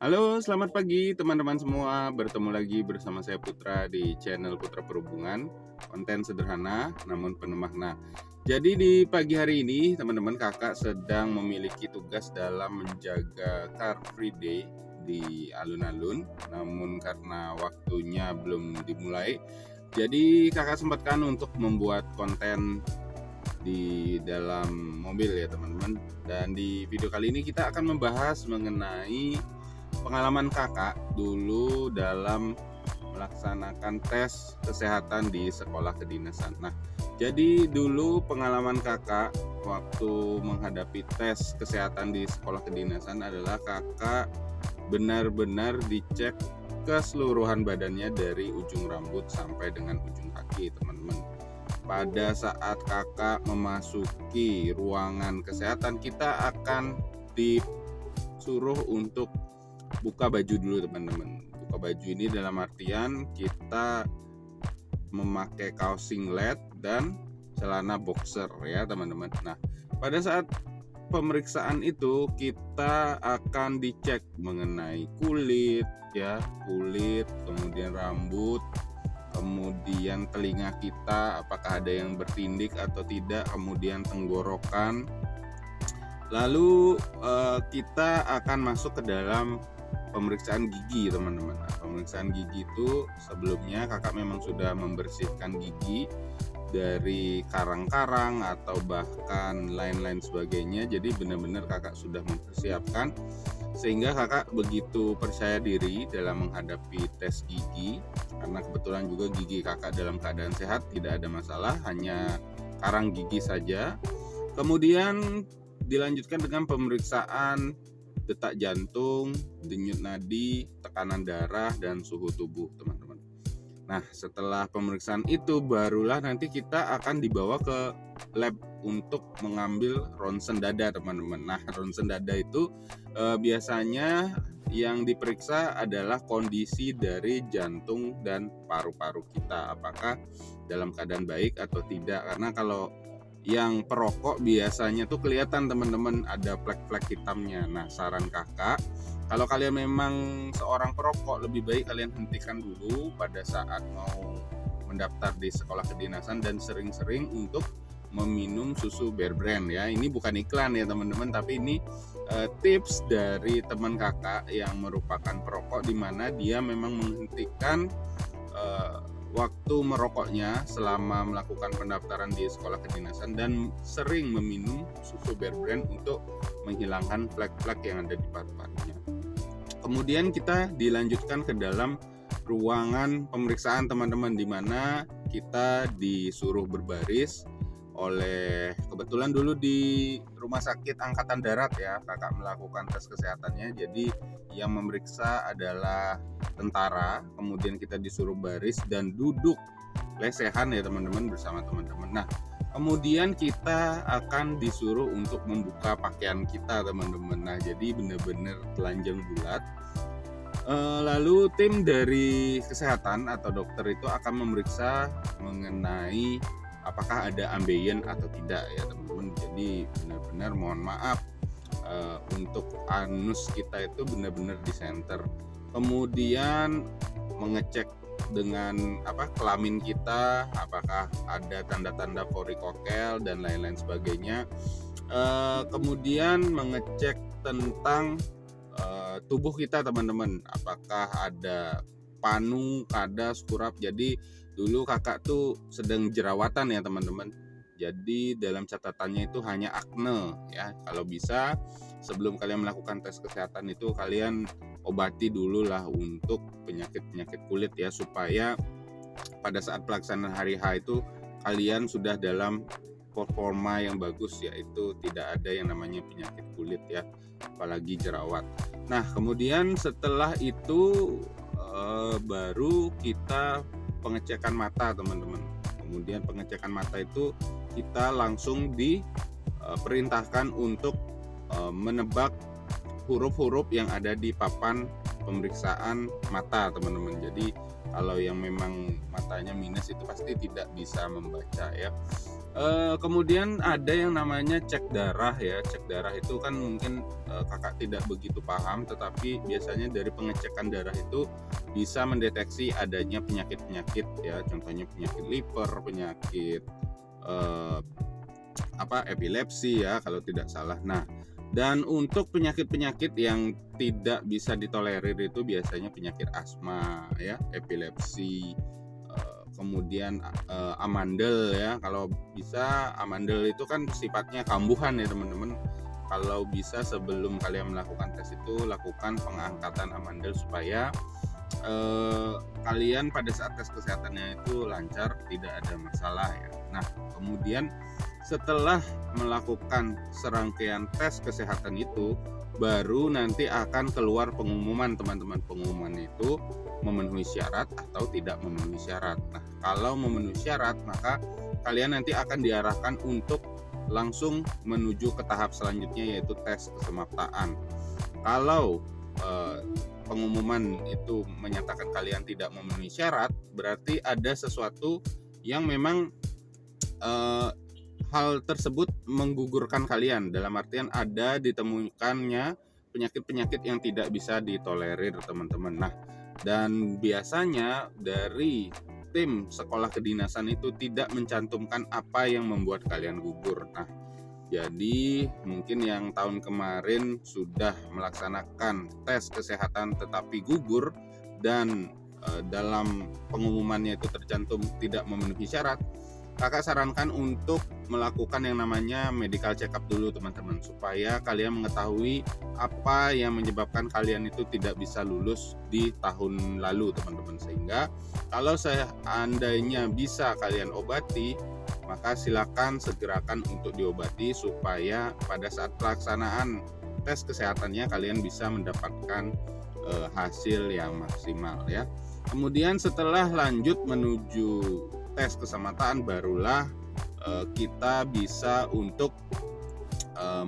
Halo, selamat pagi teman-teman semua. Bertemu lagi bersama saya Putra di channel Putra Perhubungan. Konten sederhana namun penuh makna. Jadi di pagi hari ini teman-teman kakak sedang memiliki tugas dalam menjaga Car Free Day di alun-alun. Namun karena waktunya belum dimulai, jadi kakak sempatkan untuk membuat konten di dalam mobil ya teman-teman. Dan di video kali ini kita akan membahas mengenai pengalaman kakak dulu dalam melaksanakan tes kesehatan di sekolah kedinasan. Nah, jadi dulu pengalaman kakak waktu menghadapi tes kesehatan di sekolah kedinasan adalah kakak benar-benar dicek keseluruhan badannya dari ujung rambut sampai dengan ujung kaki, teman-teman. Pada saat kakak memasuki ruangan kesehatan, kita akan disuruh untuk buka baju dulu, teman-teman. Buka baju ini dalam artian kita memakai kaos singlet dan celana boxer ya, teman-teman. Nah, pada saat pemeriksaan itu kita akan dicek mengenai kulit ya, kemudian rambut, kemudian telinga kita apakah ada yang bertindik atau tidak, kemudian tenggorokan. Lalu kita akan masuk ke dalam pemeriksaan gigi, teman-teman. Nah, pemeriksaan gigi itu sebelumnya kakak memang sudah membersihkan gigi dari karang-karang atau bahkan lain-lain sebagainya. Jadi benar-benar kakak sudah mempersiapkan sehingga kakak begitu percaya diri dalam menghadapi tes gigi, karena kebetulan juga gigi kakak dalam keadaan sehat, tidak ada masalah, hanya karang gigi saja. Kemudian dilanjutkan dengan pemeriksaan detak jantung, denyut nadi, tekanan darah, dan suhu tubuh, teman-teman. Nah, setelah pemeriksaan itu barulah nanti kita akan dibawa ke lab untuk mengambil ronsen dada, teman-teman. Nah, ronsen dada itu biasanya yang diperiksa adalah kondisi dari jantung dan paru-paru kita, apakah dalam keadaan baik atau tidak. Karena kalau yang perokok biasanya tuh kelihatan, teman-teman, ada flek-flek hitamnya. Nah, saran kakak, kalau kalian memang seorang perokok, lebih baik kalian hentikan dulu pada saat mau mendaftar di sekolah kedinasan dan sering-sering untuk meminum susu Bear Brand ya. Ini bukan iklan ya teman-teman, tapi ini tips dari teman kakak yang merupakan perokok, di mana dia memang menghentikan waktu merokoknya selama melakukan pendaftaran di sekolah kedinasan dan sering meminum susu Bear Brand untuk menghilangkan flek-flek yang ada di paru-parunya. Kemudian kita dilanjutkan ke dalam ruangan pemeriksaan, teman-teman, di mana kita disuruh berbaris oleh, kebetulan dulu di rumah sakit angkatan darat ya kakak melakukan tes kesehatannya. Jadi yang memeriksa adalah tentara, kemudian kita disuruh baris dan duduk lesehan ya teman-teman bersama teman-teman. Nah, kemudian kita akan disuruh untuk membuka pakaian kita, teman-teman. Nah, jadi benar-benar telanjang bulat. Lalu tim dari kesehatan atau dokter itu akan memeriksa mengenai apakah ada ambeien atau tidak ya teman-teman. Jadi benar-benar mohon maaf, untuk anus kita itu benar-benar di center. Kemudian mengecek dengan kelamin kita, apakah ada tanda-tanda varikokel dan lain-lain sebagainya. Kemudian mengecek tentang tubuh kita, teman-teman, apakah ada panu, kadas, kurap. Jadi dulu kakak tuh sedang jerawatan ya teman-teman. Jadi dalam catatannya itu hanya akne ya. Kalau bisa sebelum kalian melakukan tes kesehatan itu kalian obati dulu lah untuk penyakit-penyakit kulit ya, supaya pada saat pelaksanaan hari H itu kalian sudah dalam performa yang bagus, yaitu tidak ada yang namanya penyakit kulit ya, apalagi jerawat. Nah, kemudian setelah itu baru kita pengecekan mata, teman-teman. Kemudian pengecekan mata itu kita langsung diperintahkan untuk menebak huruf-huruf yang ada di papan pemeriksaan mata, teman-teman. Jadi kalau yang memang matanya minus itu pasti tidak bisa membaca ya. Kemudian ada yang namanya cek darah ya. Cek darah itu kan mungkin kakak tidak begitu paham, tetapi biasanya dari pengecekan darah itu bisa mendeteksi adanya penyakit-penyakit ya. Contohnya penyakit liver, penyakit eh, epilepsi ya kalau tidak salah. Nah, dan untuk penyakit-penyakit yang tidak bisa ditolerir itu biasanya penyakit asma ya, epilepsi, kemudian amandel ya. Kalau bisa amandel itu kan sifatnya kambuhan ya teman-teman. Kalau bisa sebelum kalian melakukan tes itu lakukan pengangkatan amandel supaya kalian pada saat tes kesehatannya itu lancar, tidak ada masalah ya. Nah, kemudian setelah melakukan serangkaian tes kesehatan itu, baru nanti akan keluar pengumuman teman-teman. Pengumuman itu memenuhi syarat atau tidak memenuhi syarat. Nah, kalau memenuhi syarat, maka kalian nanti akan diarahkan untuk langsung menuju ke tahap selanjutnya, yaitu tes kesemaptaan. Kalau pengumuman itu menyatakan kalian tidak memenuhi syarat, berarti ada sesuatu yang memang hal tersebut menggugurkan kalian, dalam artian ada ditemukannya penyakit-penyakit yang tidak bisa ditolerir teman-teman. Nah, dan biasanya dari tim sekolah kedinasan itu tidak mencantumkan apa yang membuat kalian gugur. Nah, jadi mungkin yang tahun kemarin sudah melaksanakan tes kesehatan tetapi gugur dan dalam pengumumannya itu tercantum tidak memenuhi syarat, kakak sarankan untuk melakukan yang namanya medical check up dulu teman-teman, supaya kalian mengetahui apa yang menyebabkan kalian itu tidak bisa lulus di tahun lalu teman-teman. Sehingga kalau seandainya bisa kalian obati, maka silakan segerakan untuk diobati supaya pada saat pelaksanaan tes kesehatannya kalian bisa mendapatkan hasil yang maksimal ya. Kemudian setelah lanjut menuju tes kesemaptaan, barulah kita bisa untuk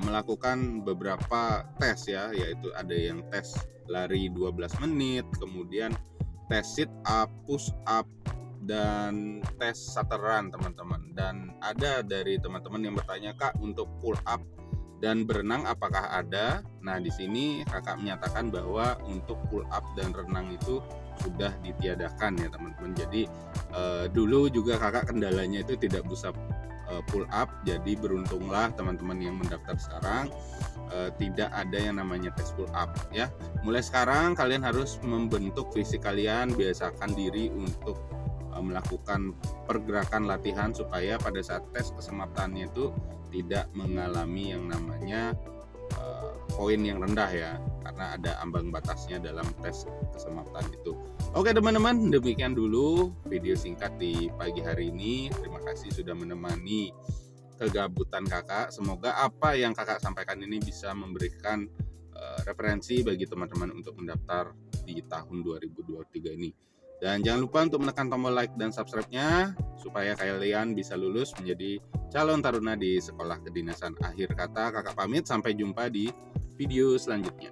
melakukan beberapa tes ya, yaitu ada yang tes lari 12 menit, kemudian tes sit up, push up, dan tes saturan teman-teman. Dan ada dari teman-teman yang bertanya, Kak, untuk pull up dan berenang apakah ada? Nah, di sini kakak menyatakan bahwa untuk pull up dan renang itu sudah ditiadakan ya teman-teman. Jadi dulu juga kakak kendalanya itu tidak bisa pull up, jadi beruntunglah teman-teman yang mendaftar sekarang tidak ada yang namanya tes pull up ya. Mulai sekarang kalian harus membentuk fisik kalian, biasakan diri untuk melakukan pergerakan latihan supaya pada saat tes kesemaptaannya itu tidak mengalami yang namanya poin yang rendah ya, karena ada ambang batasnya dalam tes kesemaptaan itu. Oke teman-teman, demikian dulu video singkat di pagi hari ini. Terima kasih sudah menemani kegabutan kakak. Semoga apa yang kakak sampaikan ini bisa memberikan referensi bagi teman-teman untuk mendaftar di tahun 2023 ini. Dan jangan lupa untuk menekan tombol like dan subscribe-nya supaya kalian bisa lulus menjadi calon taruna di sekolah kedinasan. Akhir kata kakak pamit, sampai jumpa di video selanjutnya.